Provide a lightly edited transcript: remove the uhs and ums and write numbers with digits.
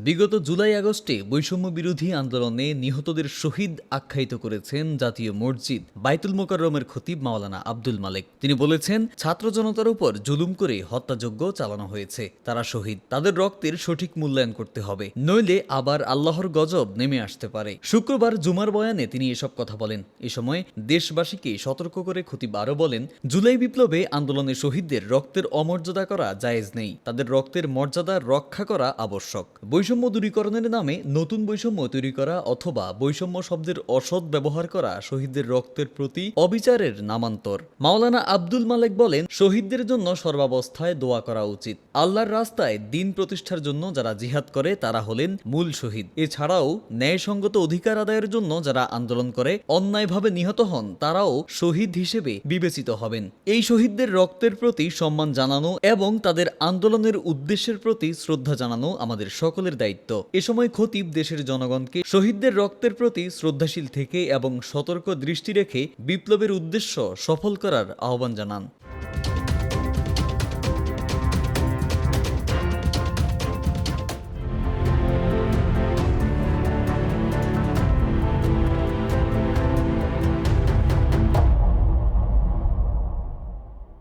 বিগত জুলাই আগস্টে বৈষম্য বিরোধী আন্দোলনে নিহতদের শহীদ আখ্যায়িত করেছেন জাতীয় মসজিদ বাইতুল মোকাররমের খতিব মাওলানা আব্দুল মালেক। তিনি বলেছেন, ছাত্র জনতার উপর জুলুম করে হত্যাযজ্ঞ চালানো হয়েছে, তারা শহীদ, তাদের রক্তের সঠিক মূল্যায়ন করতে হবে, নইলে আবার আল্লাহর গজব নেমে আসতে পারে। শুক্রবার জুমার বয়ানে তিনি এসব কথা বলেন। এ সময় দেশবাসীকে সতর্ক করে খতিব আরও বলেন, জুলাই বিপ্লবে আন্দোলনে শহীদদের রক্তের অমর্যাদা করা জায়েজ নেই, তাদের রক্তের মর্যাদা রক্ষা করা আবশ্যক। বৈষম্য দূরীকরণের নামে নতুন বৈষম্য তৈরি করা অথবা বৈষম্য শব্দের অসৎ ব্যবহার করা শহীদদের রক্তের প্রতি অবিচারের নামান্তর। মাওলানা আব্দুল মালেক বলেন, শহীদদের জন্য সর্বাবস্থায় দোয়া করা উচিত। আল্লাহর রাস্তায় দিন প্রতিষ্ঠার জন্য যারা জিহাদ করে তারা হলেন মূল শহীদ। এছাড়াও ন্যায়সঙ্গত অধিকার আদায়ের জন্য যারা আন্দোলন করে অন্যায়ভাবে নিহত হন তারাও শহীদ হিসেবে বিবেচিত হবেন। এই শহীদদের রক্তের প্রতি সম্মান জানানো এবং তাদের আন্দোলনের উদ্দেশ্যের প্রতি শ্রদ্ধা জানানো আমাদের সকলের দায়িত্ব। এ সময় খতিব দেশের জনগণকে শহীদদের রক্তের প্রতি শ্রদ্ধাশীল থেকে এবং সতর্ক দৃষ্টি রেখে বিপ্লবের উদ্দেশ্য সফল করার আহ্বান জানান।